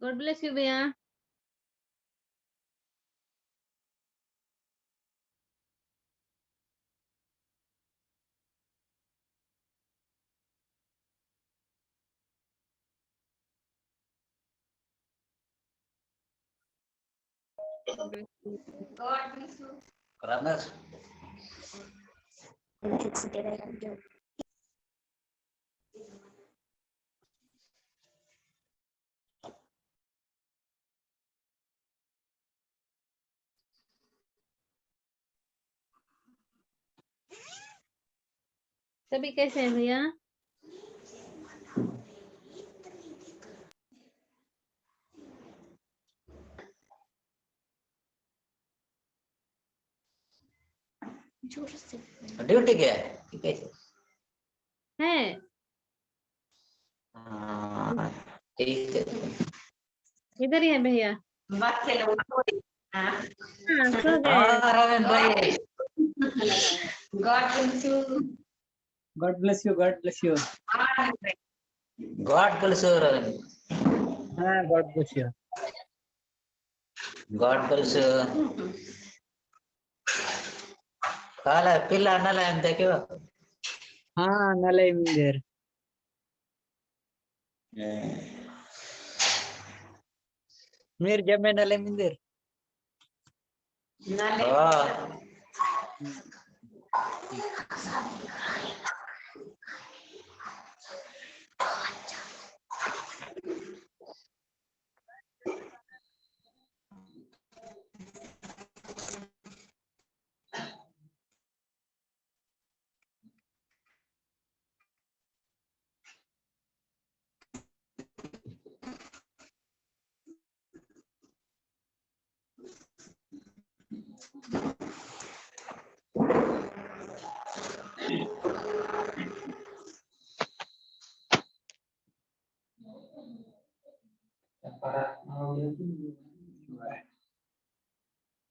God bless you भैया। Ranas. सभी कैसे हैं भैया? ड्यूटी क्या है? कैसे? है हाँ, ठीक है। इधर ही है भैया। हाँ, हाँ सो गए। हाँ रविंद्र भाई। God bless you. God bless you. God bless you Ravindra. हाँ, God bless you. God bless you. కాలే పిల్ల అన్నలే అంతేకి हाँ, नलय मंदिर. मेर जब मैं नलय मंदिर.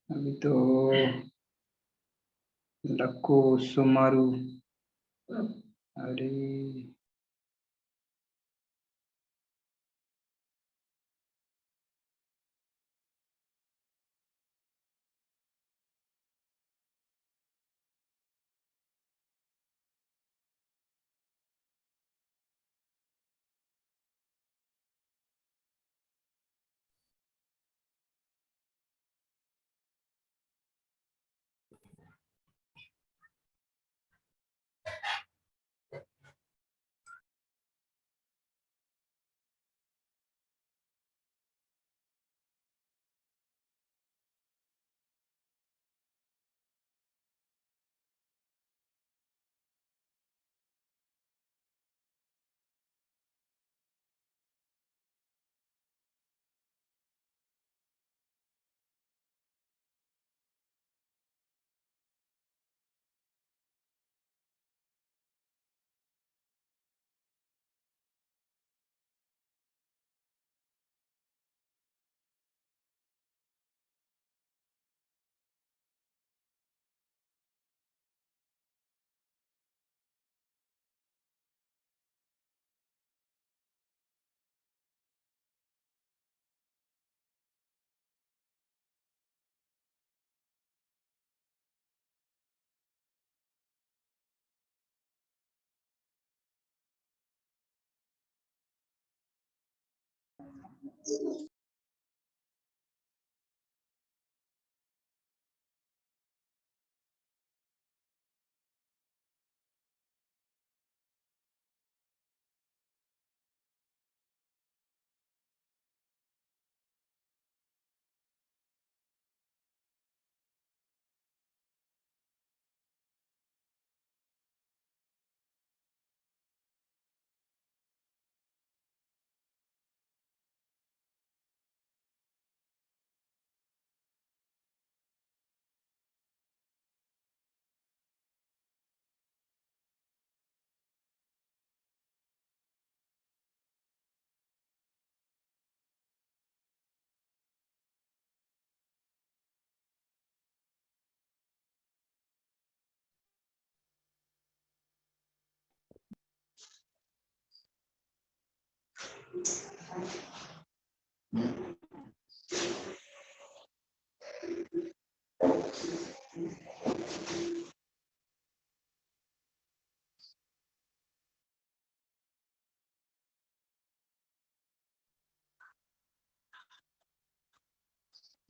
अभी तो लक्को सुमारू अरे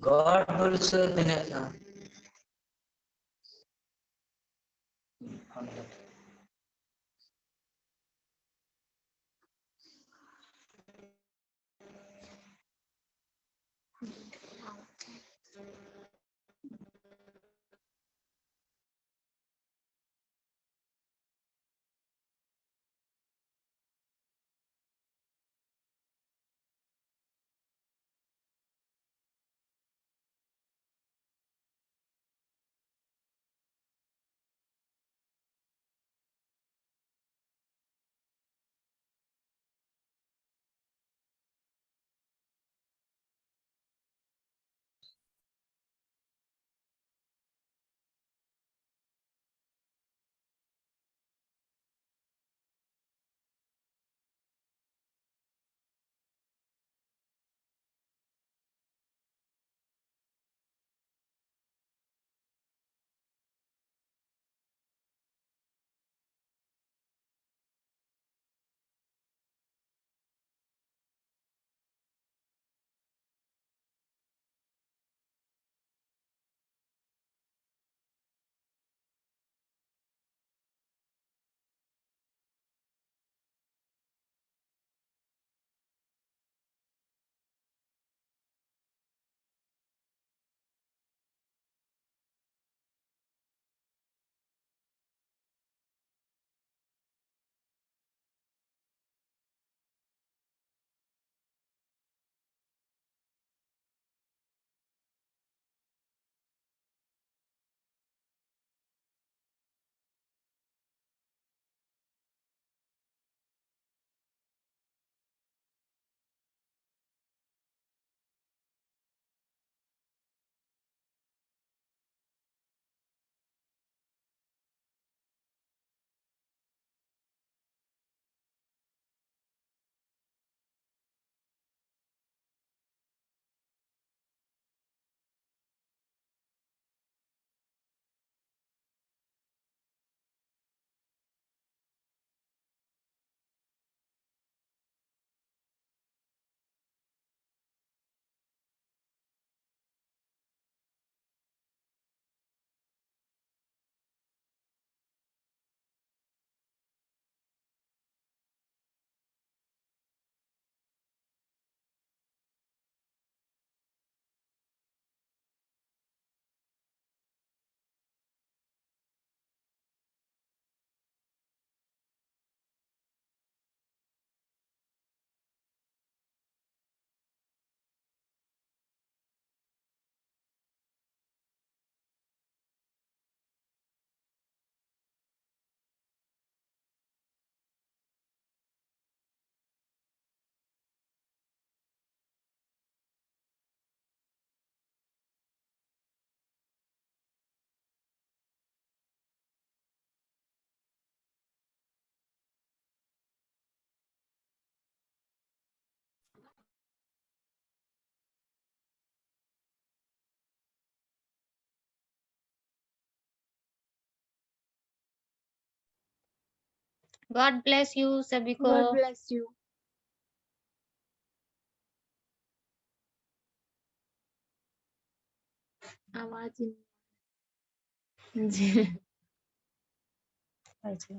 God also Dinesh. God bless you सभी को। God bless you. आवाज ही नहीं। जी अच्छा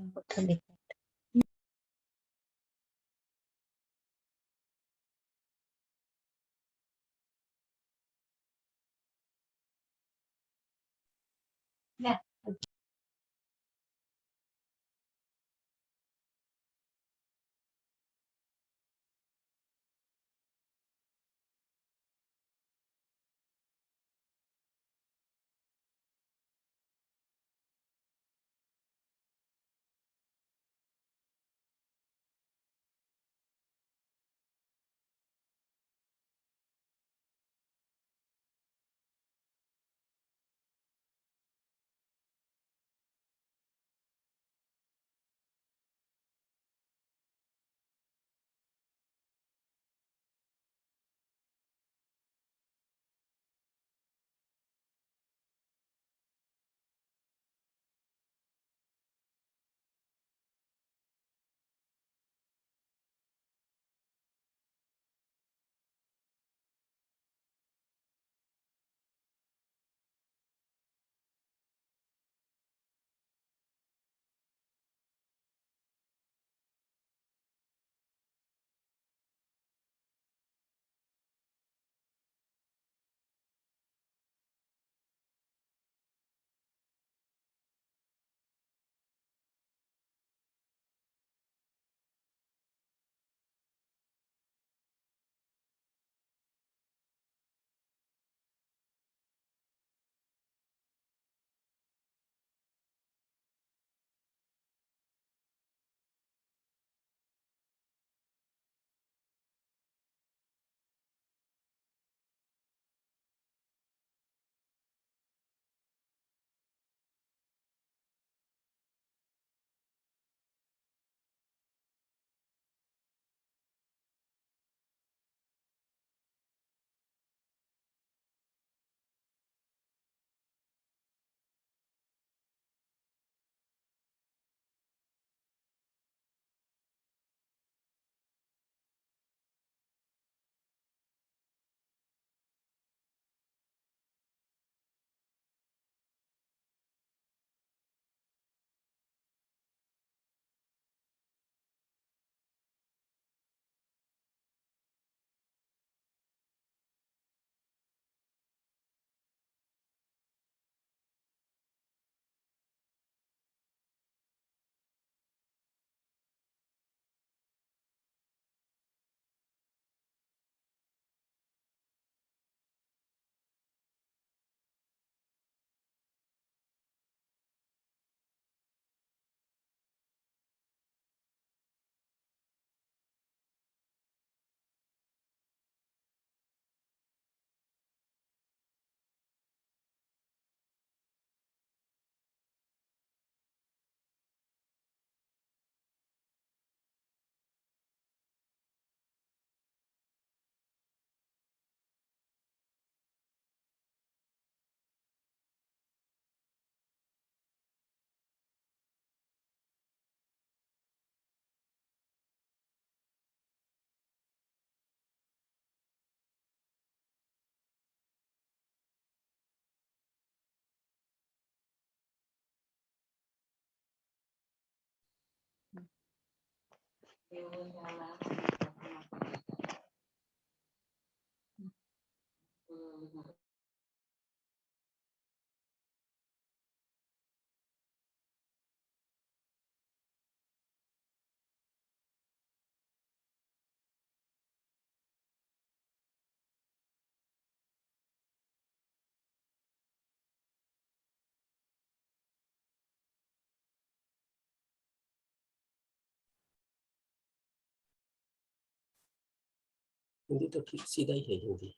हिंदी तो ठीक सीधा ही है हिंदी।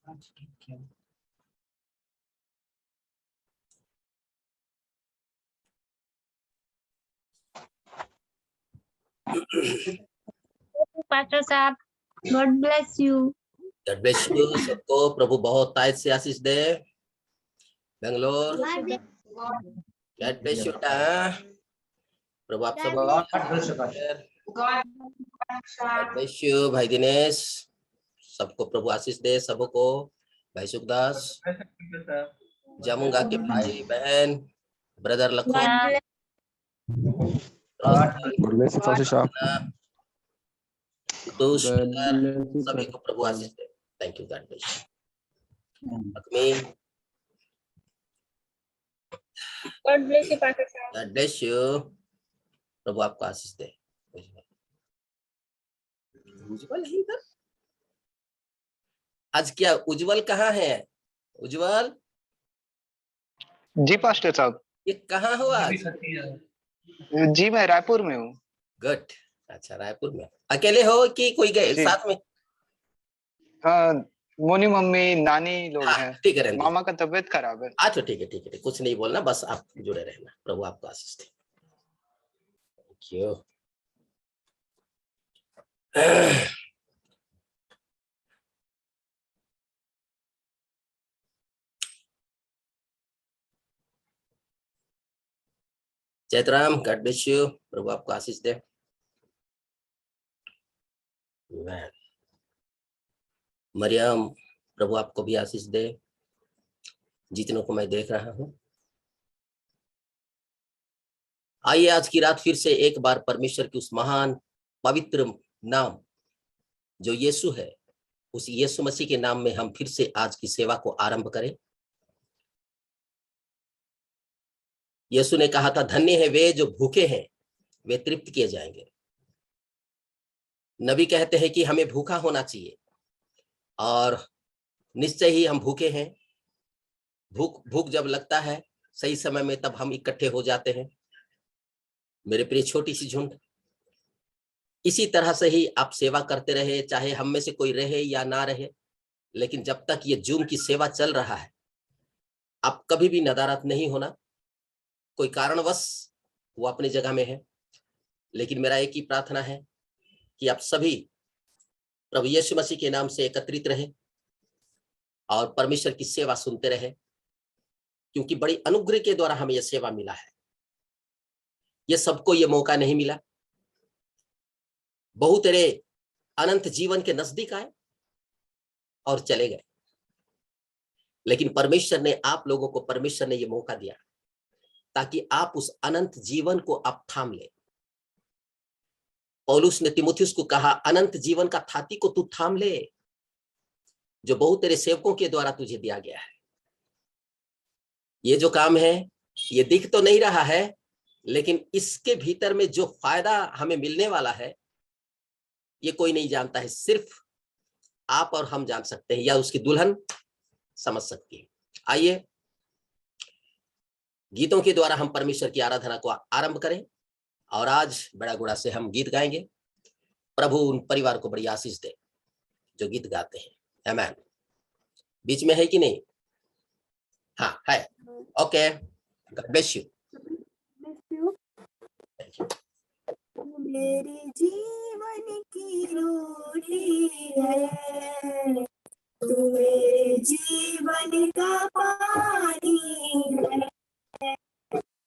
आज ठीक है। Pastor Saab, God bless you. God bless you सबको, प्रभु बहुत तायत से आशीष दे। बेंगलोर गॉड ब्लेस यू बेटा, प्रभु आप सब गॉड ब्लेस यू। भाई दिनेश सबको प्रभु आशीष दे, सबको। भाई सुखदास, जामुंगा के भाई बहन, ब्रदर लखन, God bless सभी को प्रभु आशीष दे। Thank you, God bless you. God bless you, Pastor Saab. God bless you, प्रभु आपको आशीष दे। उज्जवल है इधर आज क्या? उज्जवल कहाँ है? उज्जवल जी पास्टर साहब, ये कहाँ हो आज? जी मैं रायपुर में हूँ। गुड, अच्छा रायपुर में अकेले हो कि कोई गए जी। साथ में? मोनी मम्मी नानी लोग हैं। ठीक है, रहने दो। मामा का तबीयत खराब है। अच्छा ठीक है, ठीक है, कुछ नहीं बोलना, बस आप जुड़े रहना। प्रभु आपको आशीष दे। Thank you. Chaitram, God bless you, प्रभु आपको आशीष दे। मरियम, प्रभु आपको भी आशीष दे। जितनों को मैं देख रहा हूं, आइए आज की रात फिर से एक बार परमेश्वर की उस महान पवित्र नाम जो यीशु है, उस यीशु मसीह के नाम में हम फिर से आज की सेवा को आरंभ करें। यीशु ने कहा था, धन्य है वे जो भूखे हैं, वे तृप्त किए जाएंगे। नबी कहते हैं कि हमें भूखा होना चाहिए, और निश्चय ही हम भूखे हैं। भूख जब लगता है सही समय में, तब हम इकट्ठे हो जाते हैं। मेरे प्रिय छोटी सी झुंड, इसी तरह से ही आप सेवा करते रहे, चाहे हम में से कोई रहे या ना रहे, लेकिन जब तक ये जूम की सेवा चल रहा है, आप कभी भी नदारद नहीं होना। कोई कारणवश वो अपनी जगह में है, लेकिन मेरा एक ही प्रार्थना है कि आप सभी प्रभु यीशु मसीह के नाम से एकत्रित रहे और परमेश्वर की सेवा सुनते रहे, क्योंकि बड़ी अनुग्रह के द्वारा हमें यह सेवा मिला है। ये सबको ये मौका नहीं मिला। बहुत तेरे अनंत जीवन के नजदीक आए और चले गए, लेकिन परमेश्वर ने आप लोगों को, परमेश्वर ने ये मौका दिया ताकि आप उस अनंत जीवन को आप थाम ले। पौलुस ने तीमुथियुस को कहा, अनंत जीवन का थाती को तू थाम ले, जो बहुत तेरे सेवकों के द्वारा तुझे दिया गया है। ये जो काम है, ये दिख तो नहीं रहा है, लेकिन इसके भीतर में जो फायदा हमें मिलने वाला है, ये कोई नहीं जानता है। सिर्फ आप और हम जान सकते हैं, या उसकी दुल्हन समझ सकती है। आइए गीतों के द्वारा हम परमेश्वर की आराधना को आरंभ करें, और आज बड़ा गुड़ा से हम गीत गाएंगे। प्रभु उन परिवार को बड़ी आशीष दे जो गीत गाते हैं। आमीन। बीच में है कि नहीं? हाँ है। Okay, God bless you. मेरे जीवन की रोटी है, तू मेरे जीवन का पानी है,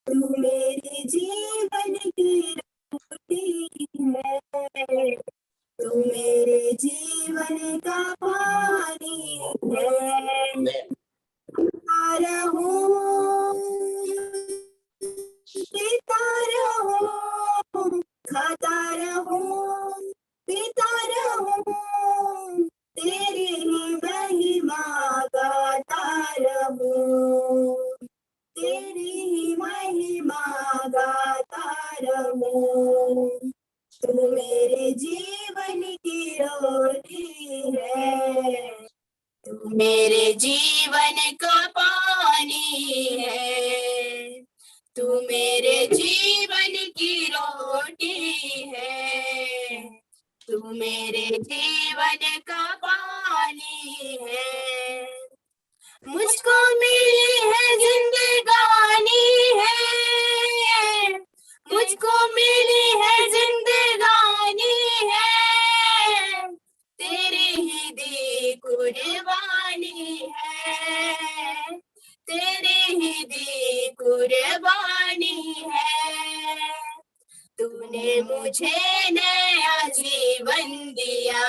तू मेरे जीवन की रोटी है, तू मेरे जीवन का पानी है। तारा हूँ, पीता रहूं, खाता रहूं, जीवन का पानी है, तू मेरे जीवन की रोटी है, तू मेरे जीवन का पानी है। मुझको मिली है जिंदगानी है, मुझको मिली है जिंदगानी है, तेरी ही दी कुर्बानी है, तेरी ही दी कुर्बानी है। तूने मुझे नया जीवन दिया,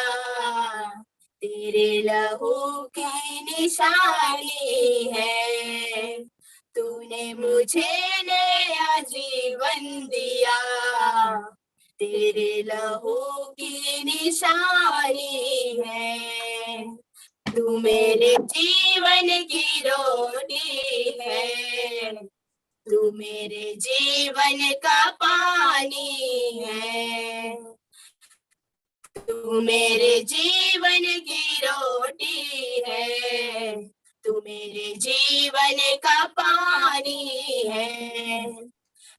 तेरे लहू की निशानी है, तूने मुझे नया जीवन दिया, तेरे लहू की निशानी है। तू मेरे जीवन की रोटी है, तू मेरे जीवन का पानी है, तू मेरे जीवन की रोटी है, तू मेरे जीवन का पानी है।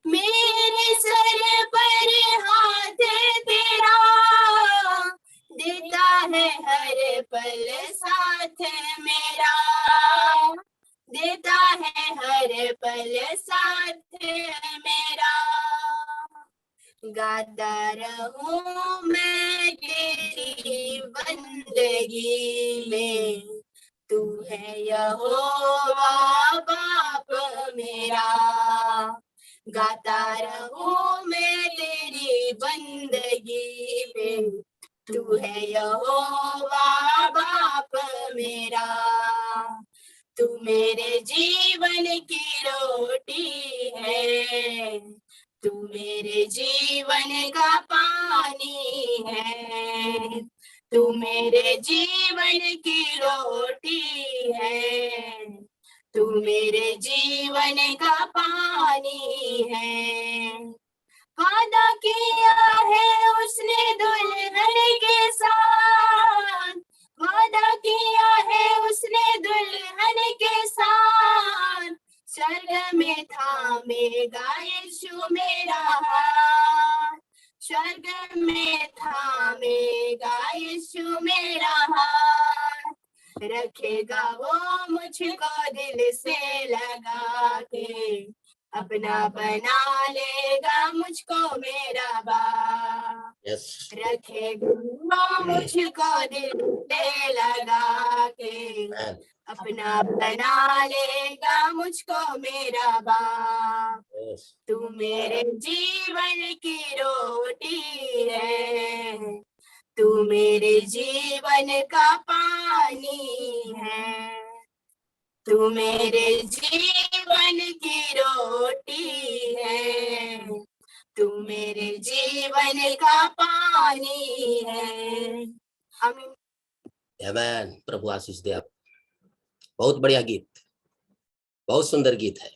मेरे सर पर हाथ तेरा देता है हर पल साथ मेरा, देता है हर पल साथ मेरा। गाता रहूं मैं तेरी बंदगी में, तू है यहोवा बाप मेरा। गाता रहूं मैं तेरी बंदगी में, तू है यहोवा बाप मेरा। तू मेरे जीवन की रोटी है, तू मेरे जीवन का पानी है, तू मेरे जीवन की रोटी है, तू मेरे जीवन का पानी है। वादा किया है उसने दुल्हन के साथ, वादा किया है उसने दुल्हन के साथ, स्वर्ग में थामेगा यीशु मेरा हाथ, स्वर्ग में थामेगा यीशु मेरा हाथ। रखेगा वो मुझको दिल से लगा के, अपना बना लेगा मुझको मेरा बाप। Yes. रखेगा वो मुझको दिल से लगा के, Amen. अपना बना लेगा मुझको मेरा बाप। Yes. तू मेरे जीवन की रोटी है, तू मेरे जीवन का पानी है, तू मेरे जीवन की रोटी है, तू मेरे जीवन का पानी है। आमीन। आमेन। प्रभु आशीष दे आप। बहुत बढ़िया गीत, बहुत सुंदर गीत है,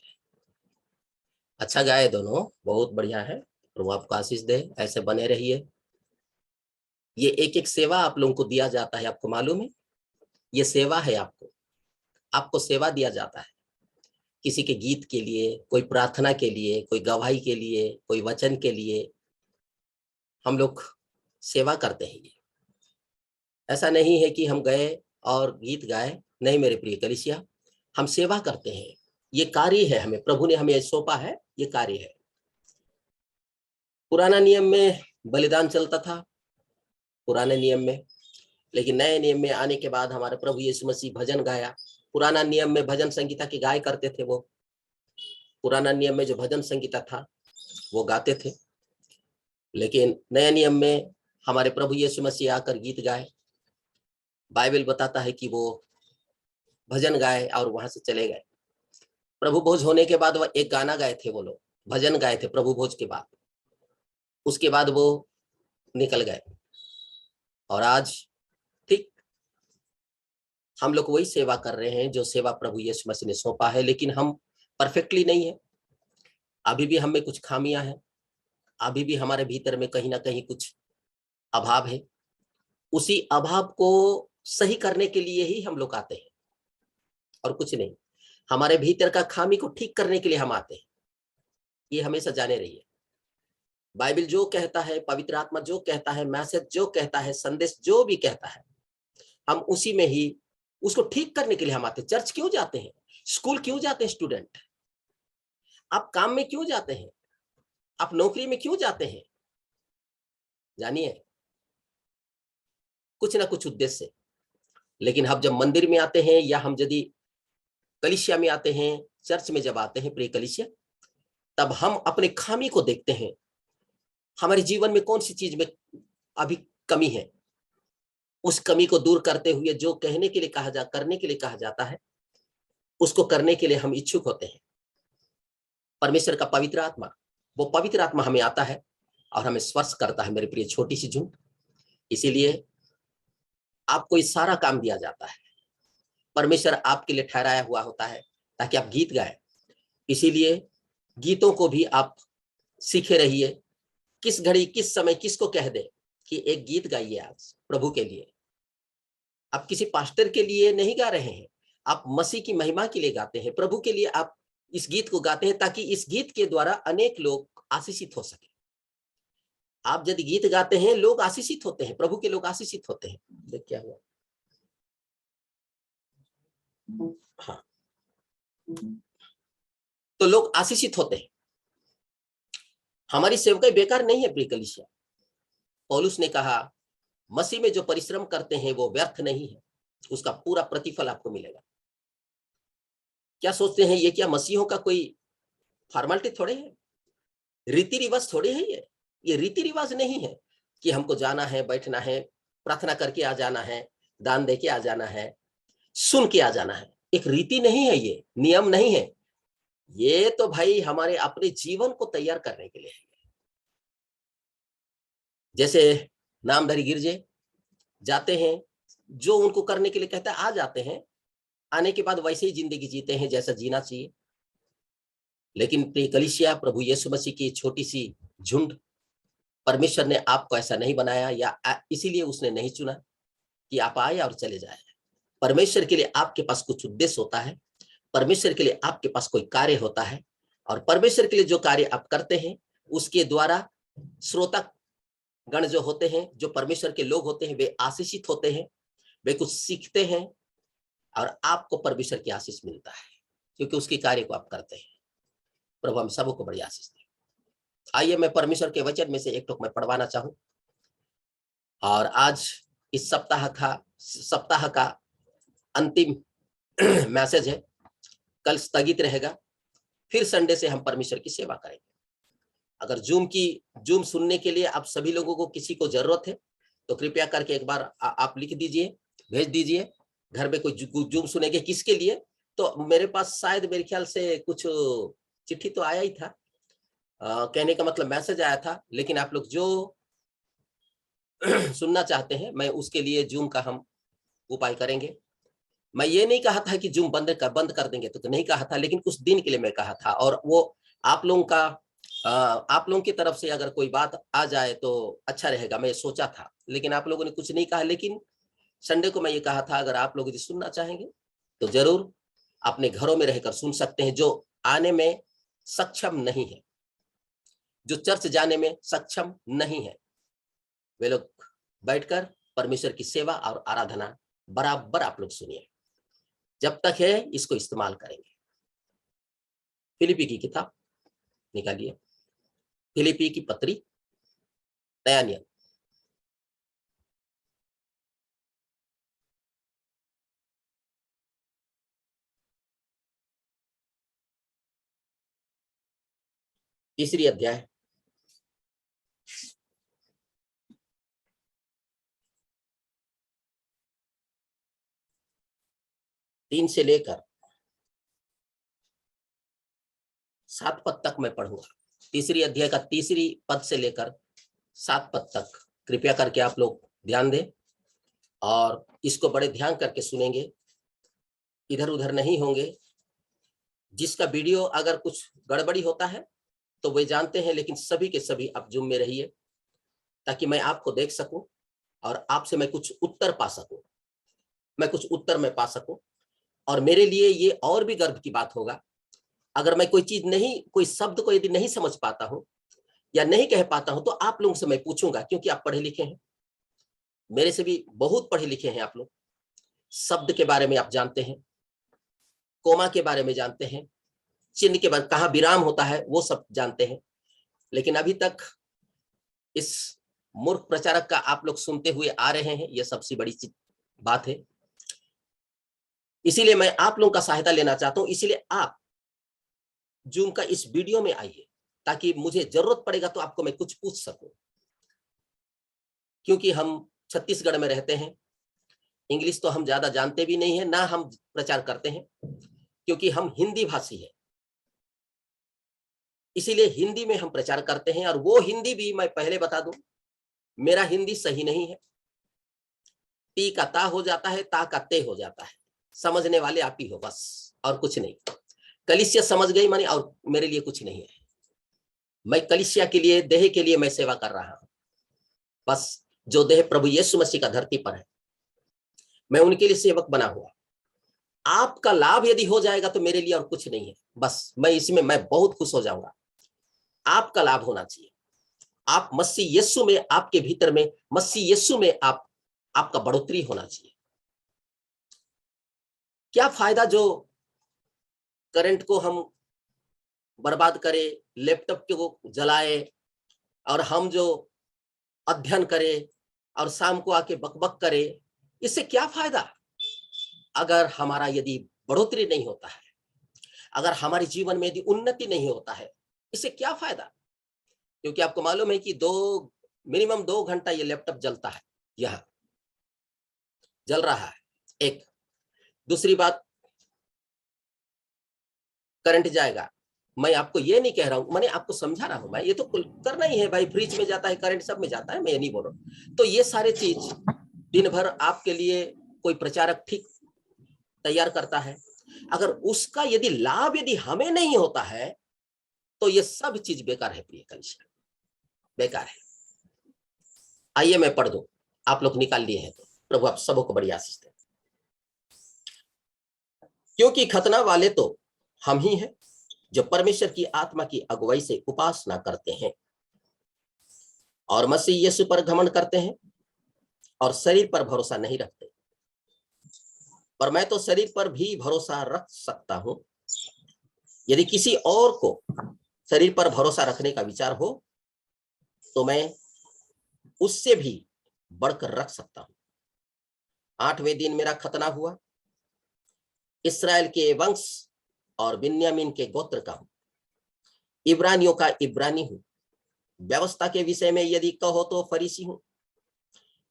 अच्छा गाए दोनों, बहुत बढ़िया है। प्रभु आपको आशीष दे, ऐसे बने रहिए। ये एक एक सेवा आप लोगों को दिया जाता है, आपको मालूम है? ये सेवा है, आपको सेवा दिया जाता है। किसी के गीत के लिए, कोई प्रार्थना के लिए, कोई गवाही के लिए, कोई वचन के लिए हम लोग सेवा करते हैं। ऐसा नहीं है कि हम गए और गीत गाए, नहीं मेरे प्रिय कलीसिया, हम सेवा करते हैं। ये कार्य है, हमें प्रभु ने हमें सौंपा है, ये कार्य है। पुराना नियम में बलिदान चलता था, पुराने नियम में, लेकिन नए नियम में आने के बाद हमारे प्रभु यीशु मसीह भजन गाया। पुराना नियम में भजन संगीता की गाय करते थे, वो पुराना नियम में जो भजन संगीता था वो गाते थे, लेकिन नए नियम में हमारे प्रभु यीशु मसीह आकर गीत गाए। बाइबल बताता है कि वो भजन गाए और वहां से चले गए। प्रभु भोज होने के बाद वह एक गाना गाए थे, वो लोग भजन गाए थे प्रभु भोज के बाद, उसके बाद वो निकल गए। और आज ठीक हम लोग वही सेवा कर रहे हैं जो सेवा प्रभु यीशु मसीह ने सौंपा है, लेकिन हम परफेक्टली नहीं है, अभी भी हम में कुछ खामियां हैं, अभी भी हमारे भीतर में कहीं ना कहीं कुछ अभाव है। उसी अभाव को सही करने के लिए ही हम लोग आते हैं। और कुछ नहीं। हमारे भीतर का खामी को ठीक करने के लिए हम आते हैं, ये हमेशा जाने रहिए। बाइबल जो कहता है, पवित्र आत्मा जो कहता है, मैसेज जो कहता है, संदेश जो भी कहता है, हम उसी में ही उसको ठीक करने के लिए हम आते हैं। चर्च क्यों जाते हैं? स्कूल क्यों जाते हैं स्टूडेंट? आप काम में क्यों जाते हैं? आप नौकरी में क्यों जाते हैं? जानिए, कुछ ना कुछ उद्देश्य से। लेकिन हम जब मंदिर में आते हैं या हम यदि कलीसिया में आते हैं, चर्च में जब आते हैं प्रिय कलीसिया, तब हम अपने खामी को देखते हैं। हमारे जीवन में कौन सी चीज में अभी कमी है, उस कमी को दूर करते हुए जो कहने के लिए करने के लिए कहा जाता है, उसको करने के लिए हम इच्छुक होते हैं। परमेश्वर का पवित्र आत्मा, वो पवित्र आत्मा हमें आता है और हमें स्पर्श करता है, मेरे प्रिय छोटी सी झुंड। इसीलिए आपको ये सारा काम दिया जाता है। परमेश्वर आपके लिए ठहराया हुआ होता है ताकि आप गीत गाएं। इसीलिए गीतों को भी आप सीखे रहिए। किस घड़ी, किस समय किसको कह दे कि एक गीत गाइए आज प्रभु के लिए। आप किसी पास्टर के लिए नहीं गा रहे हैं, आप मसीह की महिमा के लिए गाते हैं, प्रभु के लिए आप इस गीत को गाते हैं ताकि इस गीत के द्वारा अनेक लोग आशीषित हो सके। आप यदि गीत गाते हैं, लोग आशीषित होते हैं, प्रभु के लोग आशीषित होते हैं। देख क्या हुआ? हाँ, तो लोग आशीषित होते हैं। हमारी सेवकाई बेकार नहीं है प्रिय कलीसिया। पौलुस ने कहा, मसीह में जो परिश्रम करते हैं वो व्यर्थ नहीं है, उसका पूरा प्रतिफल आपको मिलेगा। क्या सोचते हैं ये क्या मसीहों का कोई फॉर्मेलिटी थोड़े है, रीति रिवाज थोड़े है? ये रीति रिवाज नहीं है कि हमको जाना है, बैठना है, प्रार्थना करके आ जाना है, दान दे के आ जाना है, सुन के आ जाना है। एक रीति नहीं है, ये नियम नहीं है। ये तो भाई हमारे अपने जीवन को तैयार करने के लिए है। जैसे नामधारी गिरजे जाते हैं, जो उनको करने के लिए कहता है आ जाते हैं, आने के बाद वैसे ही जिंदगी जीते हैं जैसा जीना चाहिए। लेकिन प्रिय कलीसिया, प्रभु यीशु मसीह की छोटी सी झुंड, परमेश्वर ने आपको ऐसा नहीं बनाया, या इसीलिए उसने नहीं चुना कि आप आए और चले जाए। परमेश्वर के लिए आपके पास कुछ उद्देश्य होता है, परमेश्वर के लिए आपके पास कोई कार्य होता है, और परमेश्वर के लिए जो कार्य आप करते हैं उसके द्वारा श्रोता गण जो होते हैं, जो परमेश्वर के लोग होते हैं, वे आशीषित होते हैं, वे कुछ सीखते हैं और आपको परमेश्वर की आशीष मिलता है क्योंकि उसके कार्य को आप करते हैं। प्रभु हम सबको बड़ी आशीष दे। आइए मैं परमेश्वर के वचन में से एक टुक मैं पढ़वाना चाहूं। और आज इस सप्ताह का अंतिम मैसेज है, कल स्थगित रहेगा, फिर संडे से हम परमेश्वर की सेवा करेंगे। अगर जूम सुनने के लिए आप सभी लोगों को किसी को जरूरत है तो कृपया करके एक बार आप लिख दीजिए, भेज दीजिए। घर में कोई जूम सुनेंगे किसके लिए, तो मेरे पास शायद मेरे ख्याल से कुछ चिट्ठी तो आया ही था, कहने का मतलब मैसेज आया था, लेकिन आप लोग जो सुनना चाहते हैं मैं उसके लिए जूम का हम उपाय करेंगे। मैं ये नहीं कहा था कि जूम बंद कर देंगे, तो नहीं कहा था, लेकिन कुछ दिन के लिए मैं कहा था। और वो आप लोगों की तरफ से अगर कोई बात आ जाए तो अच्छा रहेगा, मैं सोचा था, लेकिन आप लोगों ने कुछ नहीं कहा। लेकिन संडे को मैं ये कहा था, अगर आप लोग यदि सुनना चाहेंगे तो जरूर अपने घरों में रहकर सुन सकते हैं। जो आने में सक्षम नहीं है, जो चर्च जाने में सक्षम नहीं है, वे लोग बैठकर परमेश्वर की सेवा और आराधना बराबर आप लोग सुनिए। जब तक है इसको इस्तेमाल करेंगे। फिलिपी की किताब निकालिए, फिलिपी की पत्री, नया नियम, तीसरी अध्याय, तीन से लेकर 7 पद तक मैं पढ़ूंगा। तीसरी अध्याय का तीसरी पद से लेकर 7 पद तक कृपया करके आप लोग ध्यान दें और इसको बड़े ध्यान करके सुनेंगे, इधर उधर नहीं होंगे। जिसका वीडियो अगर कुछ गड़बड़ी होता है तो वे जानते हैं, लेकिन सभी के सभी आप जूम में रहिए ताकि मैं आपको देख सकूं और आपसे मैं कुछ उत्तर पा सकूं, मैं कुछ उत्तर में पा सकूं और मेरे लिए ये और भी गर्व की बात होगा, अगर मैं कोई चीज नहीं, कोई शब्द को यदि नहीं समझ पाता हूं या नहीं कह पाता हूं तो आप लोगों से मैं पूछूंगा, क्योंकि आप पढ़े लिखे हैं, मेरे से भी बहुत पढ़े लिखे हैं आप लोग। शब्द के बारे में आप जानते हैं, कोमा के बारे में जानते हैं, चिन्ह के बारे में, कहाँ विराम होता है वो सब जानते हैं, लेकिन अभी तक इस मूर्ख प्रचारक का आप लोग सुनते हुए आ रहे हैं, ये सबसे बड़ी बात है। इसीलिए मैं आप लोगों का सहायता लेना चाहता हूं, इसीलिए आप जूम का इस वीडियो में आइए, ताकि मुझे जरूरत पड़ेगा तो आपको मैं कुछ पूछ सकूं, क्योंकि हम छत्तीसगढ़ में रहते हैं, इंग्लिश तो हम ज्यादा जानते भी नहीं है, ना हम प्रचार करते हैं, क्योंकि हम हिंदी भाषी है, इसीलिए हिंदी में हम प्रचार करते हैं। और वो हिंदी भी मैं पहले बता दूं, मेरा हिंदी सही नहीं है, टी का ता हो जाता है, ता का ते हो जाता है, समझने वाले आप ही हो बस, और कुछ नहीं। कलिसिया समझ गई माने, और मेरे लिए कुछ नहीं है। मैं कलिसिया के लिए, देह के लिए मैं सेवा कर रहा हूं, बस जो देह प्रभु यीशु मसीह का धरती पर है, मैं उनके लिए सेवक बना हुआ। आपका लाभ यदि हो जाएगा तो मेरे लिए और कुछ नहीं है, बस मैं इसमें मैं बहुत खुश हो जाऊंगा। आपका लाभ होना चाहिए, आप मसीह यीशु में, आपके भीतर में मसीह यीशु में आपका बढ़ोतरी होना चाहिए। क्या फायदा जो करंट को हम बर्बाद करें, लैपटॉप को जलाए, और हम जो अध्ययन करें और शाम को आके बकबक करें, इससे क्या फायदा अगर हमारा यदि बढ़ोतरी नहीं होता है, अगर हमारे जीवन में यदि उन्नति नहीं होता है, इससे क्या फायदा। क्योंकि आपको मालूम है कि मिनिमम 2 घंटा ये लैपटॉप जलता है, यहां जल रहा है। एक दूसरी बात, करंट जाएगा, मैं आपको ये नहीं कह रहा हूं, मैंने आपको समझा रहा हूं, मैं ये तो करना ही है भाई, फ्रिज में जाता है करंट, सब में जाता है, मैं ये नहीं बोल रहा हूं। तो ये सारे चीज दिन भर आपके लिए कोई प्रचारक ठीक तैयार करता है, अगर उसका यदि लाभ यदि हमें नहीं होता है तो ये सब चीज बेकार है, प्रिय कलिसिया, बेकार है। आइए मैं पढ़ दूं, आप लोग निकाल लिए हैं तो प्रभु आप सबों को बड़ी आशीष दे। क्योंकि खतना वाले तो हम ही हैं जो परमेश्वर की आत्मा की अगुवाई से उपासना करते हैं और मसीह यीशु पर घमंड करते हैं और शरीर पर भरोसा नहीं रखते। पर मैं तो शरीर पर भी भरोसा रख सकता हूं, यदि किसी और को शरीर पर भरोसा रखने का विचार हो तो मैं उससे भी बढ़कर रख सकता हूं। 8वें दिन मेरा खतना हुआ, इस्राएल के वंश और बिन्यामीन के गोत्र का हूं, इब्रानियों का इब्रानी हूं, व्यवस्था के विषय में यदि कहो तो फरीसी हूं,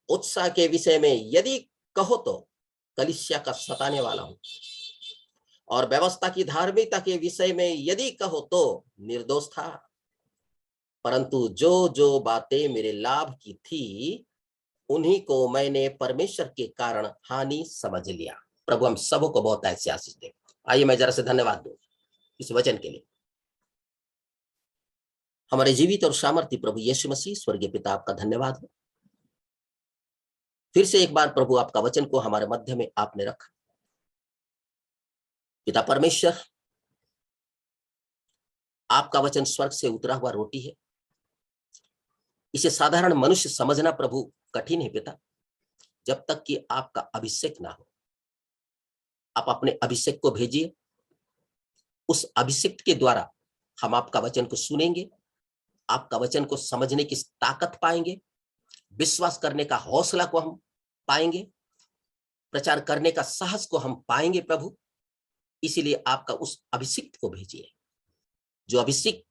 उत्साह के विषय में यदि कहो तो कलीसिया का सताने वाला हूं, और व्यवस्था की धार्मिकता के विषय में यदि कहो तो निर्दोष था। परंतु जो जो बातें मेरे लाभ की थी उन्हीं को मैंने परमेश्वर के कारण हानि समझ लिया। प्रभु हम सबों को बहुत ऐसे आशीष दे। आइए मैं जरा से धन्यवाद दूं इस वचन के लिए। हमारे जीवित और सामर्थ्य प्रभु यीशु मसीह स्वर्गीय पिता, आपका धन्यवाद हो। फिर से एक बार प्रभु आपका वचन को हमारे मध्य में आपने रखा। पिता परमेश्वर, आपका वचन स्वर्ग से उतरा हुआ रोटी है, इसे साधारण मनुष्य समझना प्रभु कठिन है पिता, जब तक कि आपका अभिषेक ना हो। आप अपने अभिषेक को भेजिए, उस अभिषेक के द्वारा हम आपका वचन को सुनेंगे, आपका वचन को समझने की ताकत पाएंगे, विश्वास करने का हौसला को हम पाएंगे, प्रचार करने का साहस को हम पाएंगे प्रभु। इसीलिए आपका उस अभिषेक को भेजिए, जो अभिषेक